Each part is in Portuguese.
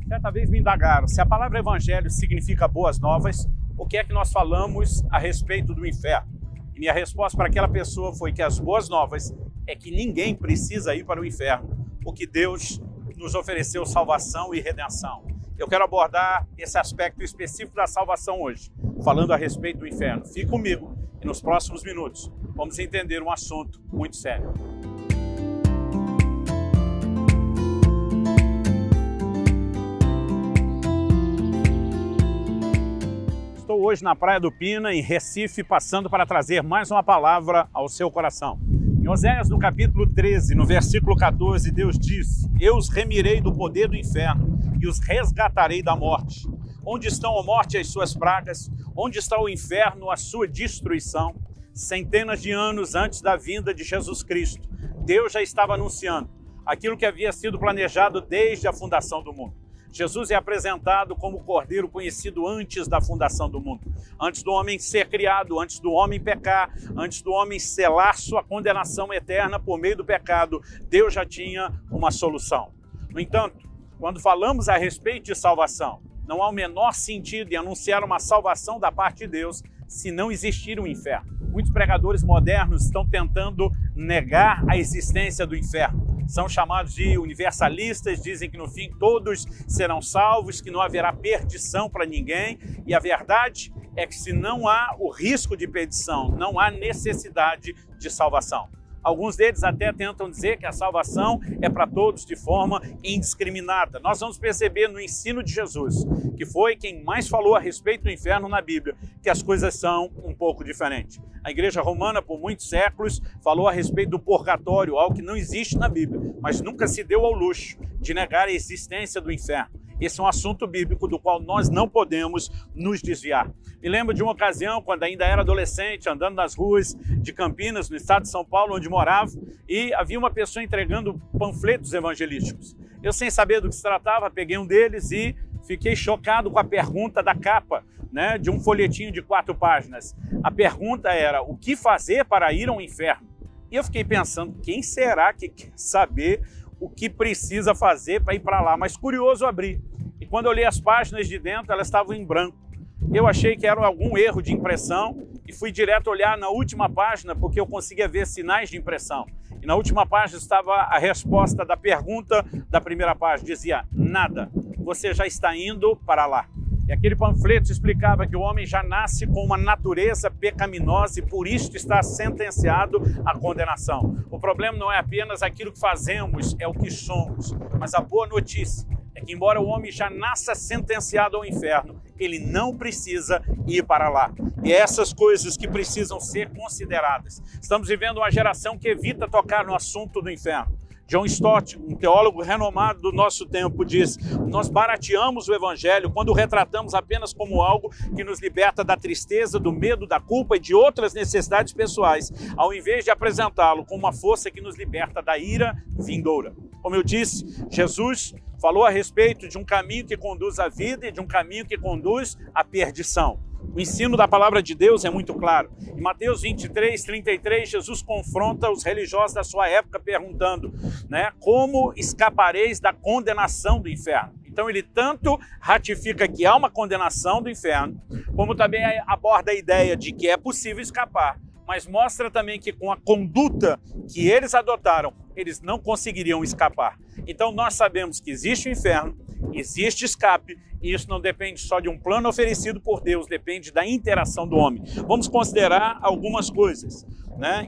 Certa vez me indagaram, se a palavra evangelho significa boas novas, o que é que nós falamos a respeito do inferno? E minha resposta para aquela pessoa foi que as boas novas é que ninguém precisa ir para o inferno, porque Deus nos ofereceu salvação e redenção. Eu quero abordar esse aspecto específico da salvação hoje, falando a respeito do inferno. Fique comigo e nos próximos minutos vamos entender um assunto muito sério. Estou hoje na Praia do Pina, em Recife, passando para trazer mais uma palavra ao seu coração. Em Oséias, no capítulo 13, no versículo 14, Deus diz: Eu os remirei do poder do inferno e os resgatarei da morte. Onde estão a morte e as suas pragas? Onde está o inferno, a sua destruição? Centenas de anos antes da vinda de Jesus Cristo, Deus já estava anunciando aquilo que havia sido planejado desde a fundação do mundo. Jesus é apresentado como o Cordeiro conhecido antes da fundação do mundo, antes do homem ser criado, antes do homem pecar, antes do homem selar sua condenação eterna por meio do pecado. Deus já tinha uma solução. No entanto, quando falamos a respeito de salvação, não há o menor sentido em anunciar uma salvação da parte de Deus se não existir um inferno. Muitos pregadores modernos estão tentando negar a existência do inferno. São chamados de universalistas, dizem que no fim todos serão salvos, que não haverá perdição para ninguém. E a verdade é que se não há o risco de perdição, não há necessidade de salvação. Alguns deles até tentam dizer que a salvação é para todos de forma indiscriminada. Nós vamos perceber no ensino de Jesus, que foi quem mais falou a respeito do inferno na Bíblia, que as coisas são um pouco diferentes. A Igreja Romana, por muitos séculos, falou a respeito do purgatório, algo que não existe na Bíblia, mas nunca se deu ao luxo de negar a existência do inferno. Esse é um assunto bíblico do qual nós não podemos nos desviar. Me lembro de uma ocasião, quando ainda era adolescente, andando nas ruas de Campinas, no estado de São Paulo, onde morava, e havia uma pessoa entregando panfletos evangelísticos. Eu, sem saber do que se tratava, peguei um deles e fiquei chocado com a pergunta da capa, de um folhetinho de 4 páginas. A pergunta era: o que fazer para ir ao inferno? E eu fiquei pensando, quem será que quer saber o que precisa fazer para ir para lá? Mas curioso, abri. E quando eu olhei as páginas de dentro, elas estavam em branco. Eu achei que era algum erro de impressão e fui direto olhar na última página, porque eu conseguia ver sinais de impressão. E na última página estava a resposta da pergunta da primeira página. Dizia: nada, você já está indo para lá. E aquele panfleto explicava que o homem já nasce com uma natureza pecaminosa e por isso está sentenciado à condenação. O problema não é apenas aquilo que fazemos, é o que somos. Mas a boa notícia é que, embora o homem já nasça sentenciado ao inferno, ele não precisa ir para lá. E é essas coisas que precisam ser consideradas. Estamos vivendo uma geração que evita tocar no assunto do inferno. John Stott, um teólogo renomado do nosso tempo, diz: nós barateamos o evangelho quando o retratamos apenas como algo que nos liberta da tristeza, do medo, da culpa e de outras necessidades pessoais, ao invés de apresentá-lo como uma força que nos liberta da ira vindoura. Como eu disse, Jesus falou a respeito de um caminho que conduz à vida e de um caminho que conduz à perdição. O ensino da palavra de Deus é muito claro. Em Mateus 23, 33, Jesus confronta os religiosos da sua época perguntando, como escapareis da condenação do inferno? Então ele tanto ratifica que há uma condenação do inferno, como também aborda a ideia de que é possível escapar, mas mostra também que com a conduta que eles adotaram, eles não conseguiriam escapar. Então nós sabemos que existe o inferno, existe escape, e isso não depende só de um plano oferecido por Deus, depende da interação do homem. Vamos considerar algumas coisas.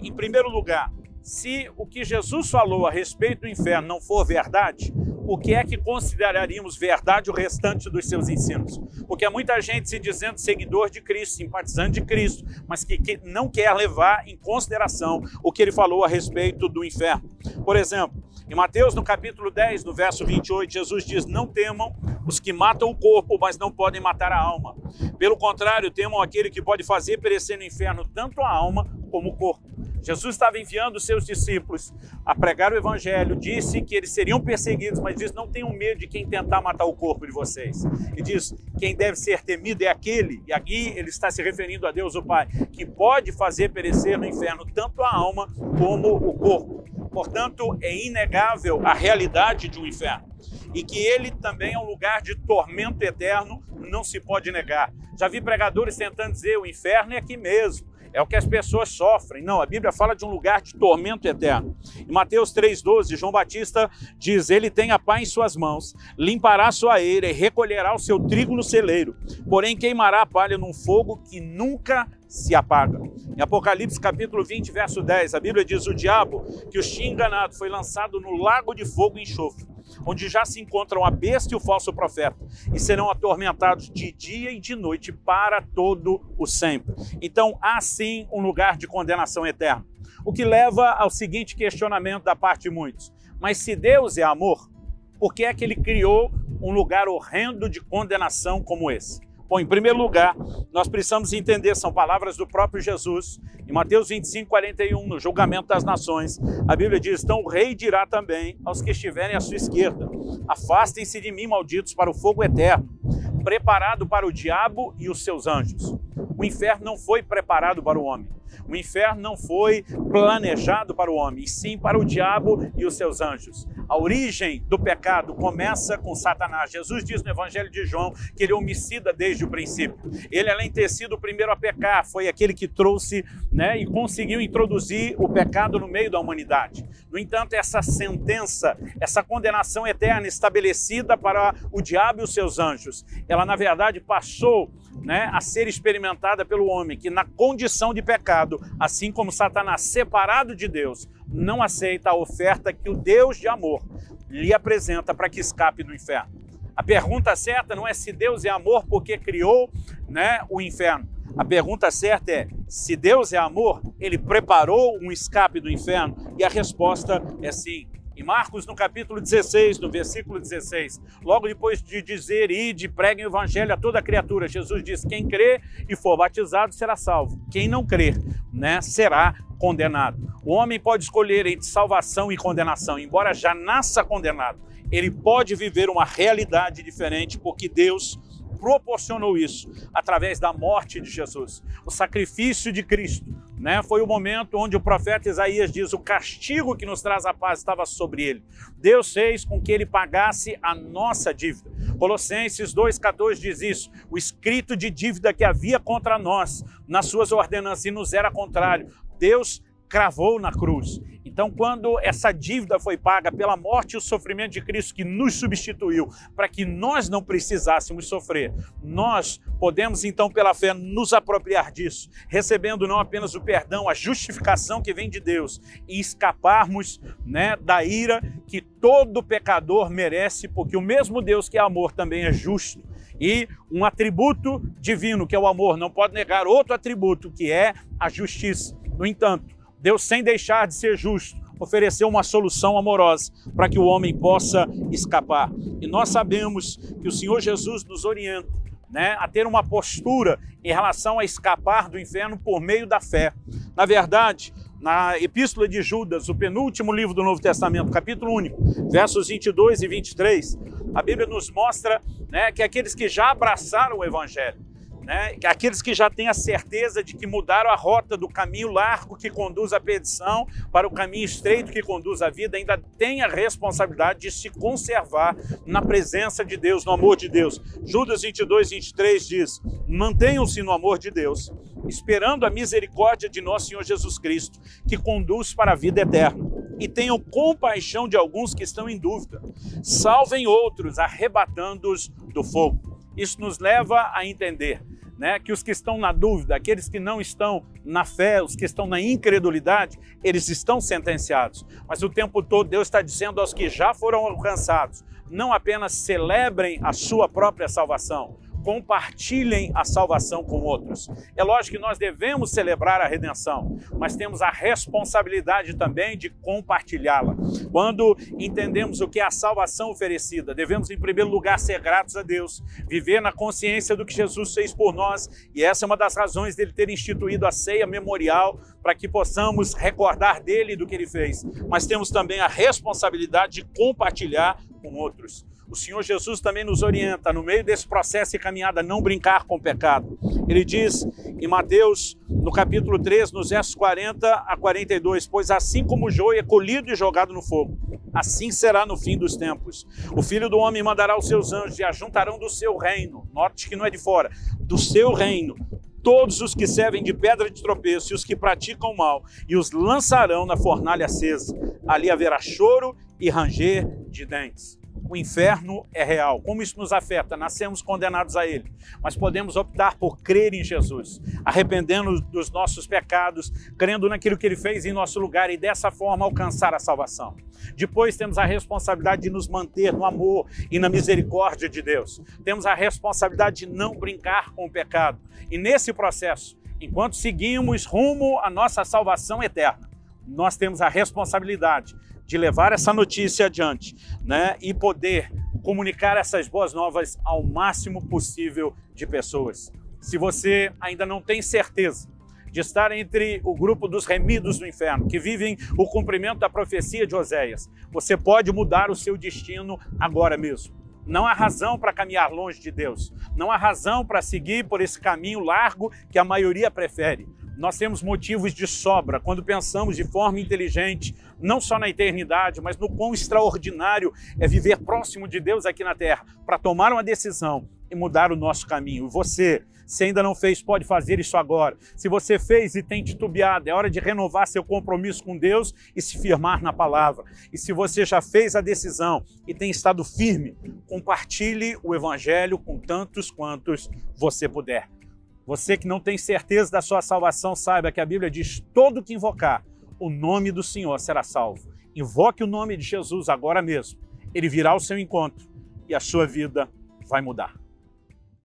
Em primeiro lugar, se o que Jesus falou a respeito do inferno não for verdade, o que é que consideraríamos verdade o restante dos seus ensinos? Porque há muita gente se dizendo seguidor de Cristo, simpatizante de Cristo, mas que não quer levar em consideração o que ele falou a respeito do inferno. Por exemplo, em Mateus, no capítulo 10, no verso 28, Jesus diz: não temam os que matam o corpo, mas não podem matar a alma. Pelo contrário, temam aquele que pode fazer perecer no inferno tanto a alma como o corpo. Jesus estava enviando os seus discípulos a pregar o evangelho, disse que eles seriam perseguidos, mas diz: não tenham medo de quem tentar matar o corpo de vocês. E diz: quem deve ser temido é aquele, e aqui ele está se referindo a Deus o Pai, que pode fazer perecer no inferno tanto a alma como o corpo. Portanto, é inegável a realidade de um inferno. e que ele também é um lugar de tormento eterno, não se pode negar. Já vi pregadores tentando dizer o inferno é aqui mesmo, é o que as pessoas sofrem. Não, a Bíblia fala de um lugar de tormento eterno. Em Mateus 3,12, João Batista diz: ele tem a pá em suas mãos, limpará sua eira e recolherá o seu trigo no celeiro, porém queimará a palha num fogo que nunca se apaga. Em Apocalipse capítulo 20, verso 10, a Bíblia diz: o diabo que os tinha enganado foi lançado no lago de fogo e enxofre, onde já se encontram a besta e o falso profeta, e serão atormentados de dia e de noite para todo o sempre. Então há sim um lugar de condenação eterna. O que leva ao seguinte questionamento da parte de muitos: mas se Deus é amor, por que é que ele criou um lugar horrendo de condenação como esse? Bom, em primeiro lugar, nós precisamos entender, são palavras do próprio Jesus. Em Mateus 25, 41, no julgamento das nações, a Bíblia diz: então o rei dirá também aos que estiverem à sua esquerda: afastem-se de mim, malditos, para o fogo eterno, preparado para o diabo e os seus anjos. O inferno não foi preparado para o homem. O inferno não foi planejado para o homem, e sim para o diabo e os seus anjos. A origem do pecado começa com Satanás. Jesus diz no Evangelho de João que ele é homicida desde o princípio. Ele, além de ter sido o primeiro a pecar, foi aquele que trouxe, e conseguiu introduzir o pecado no meio da humanidade. No entanto, essa sentença, essa condenação eterna estabelecida para o diabo e os seus anjos, ela na verdade passou a ser experimentada pelo homem, que na condição de pecado, assim como Satanás separado de Deus, não aceita a oferta que o Deus de amor lhe apresenta para que escape do inferno. A pergunta certa não é se Deus é amor porque criou o inferno. A pergunta certa é: se Deus é amor, ele preparou um escape do inferno? E a resposta é sim. Em Marcos, no capítulo 16, no versículo 16, logo depois de dizer: ide, preguem o evangelho a toda criatura, Jesus diz: quem crê e for batizado será salvo. Quem não crer, será condenado. O homem pode escolher entre salvação e condenação. Embora já nasça condenado, ele pode viver uma realidade diferente, porque Deus proporcionou isso através da morte de Jesus. O sacrifício de Cristo, foi o momento onde o profeta Isaías diz: o castigo que nos traz a paz estava sobre ele. Deus fez com que ele pagasse a nossa dívida. Colossenses 2,14 diz isso: o escrito de dívida que havia contra nós nas suas ordenanças e nos era contrário, Deus cravou na cruz. Então, quando essa dívida foi paga pela morte e o sofrimento de Cristo, que nos substituiu para que nós não precisássemos sofrer, nós podemos então pela fé nos apropriar disso, recebendo não apenas o perdão, a justificação que vem de Deus, e escaparmos da ira que todo pecador merece, porque o mesmo Deus que é amor também é justo. E um atributo divino, que é o amor, não pode negar outro atributo, que é a justiça. No entanto, Deus, sem deixar de ser justo, ofereceu uma solução amorosa para que o homem possa escapar. E nós sabemos que o Senhor Jesus nos orienta a ter uma postura em relação a escapar do inferno por meio da fé. Na verdade, na Epístola de Judas, o penúltimo livro do Novo Testamento, capítulo único, versos 22 e 23, a Bíblia nos mostra que aqueles que já abraçaram o Evangelho, aqueles que já têm a certeza de que mudaram a rota do caminho largo que conduz à perdição para o caminho estreito que conduz à vida, ainda têm a responsabilidade de se conservar na presença de Deus, no amor de Deus. Judas 22, 23 diz: mantenham-se no amor de Deus, esperando a misericórdia de nosso Senhor Jesus Cristo, que conduz para a vida eterna. E tenham compaixão de alguns que estão em dúvida. Salvem outros, arrebatando-os do fogo. Isso nos leva a entender que os que estão na dúvida, aqueles que não estão na fé, os que estão na incredulidade, eles estão sentenciados. Mas o tempo todo Deus está dizendo aos que já foram alcançados: não apenas celebrem a sua própria salvação, compartilhem a salvação com outros. É lógico que nós devemos celebrar a redenção, mas temos a responsabilidade também de compartilhá-la. Quando entendemos o que é a salvação oferecida, devemos em primeiro lugar ser gratos a Deus, viver na consciência do que Jesus fez por nós, e essa é uma das razões dele ter instituído a ceia memorial, para que possamos recordar dele e do que ele fez. Mas temos também a responsabilidade de compartilhar com outros. O Senhor Jesus também nos orienta, no meio desse processo de caminhada, a não brincar com o pecado. Ele diz em Mateus, no capítulo 3, nos versos 40 a 42, pois assim como o joio é colhido e jogado no fogo, Assim será no fim dos tempos. O Filho do Homem mandará os seus anjos e ajuntarão do seu reino, note que não é de fora, do seu reino, todos os que servem de pedra de tropeço e os que praticam o mal, e os lançarão na fornalha acesa. Ali haverá choro e ranger de dentes. O inferno é real. Como isso nos afeta? Nascemos condenados a ele, mas podemos optar por crer em Jesus, arrependendo dos nossos pecados, crendo naquilo que ele fez em nosso lugar e dessa forma alcançar a salvação. Depois temos a responsabilidade de nos manter no amor e na misericórdia de Deus. Temos a responsabilidade de não brincar com o pecado. E nesse processo, enquanto seguimos rumo à nossa salvação eterna, nós temos a responsabilidade de levar essa notícia adiante, né, e poder comunicar essas boas novas ao máximo possível de pessoas. Se você ainda não tem certeza de estar entre o grupo dos remidos do inferno, que vivem o cumprimento da profecia de Oséias, você pode mudar o seu destino agora mesmo. Não há razão para caminhar longe de Deus. Não há razão para seguir por esse caminho largo que a maioria prefere. Nós temos motivos de sobra quando pensamos de forma inteligente, não só na eternidade, mas no quão extraordinário é viver próximo de Deus aqui na Terra, para tomar uma decisão e mudar o nosso caminho. Você, se ainda não fez, pode fazer isso agora. Se você fez e tem titubeado, é hora de renovar seu compromisso com Deus e se firmar na palavra. E se você já fez a decisão e tem estado firme, compartilhe o Evangelho com tantos quantos você puder. Você que não tem certeza da sua salvação, saiba que a Bíblia diz: todo que invocar o nome do Senhor será salvo. Invoque o nome de Jesus agora mesmo. Ele virá ao seu encontro e a sua vida vai mudar.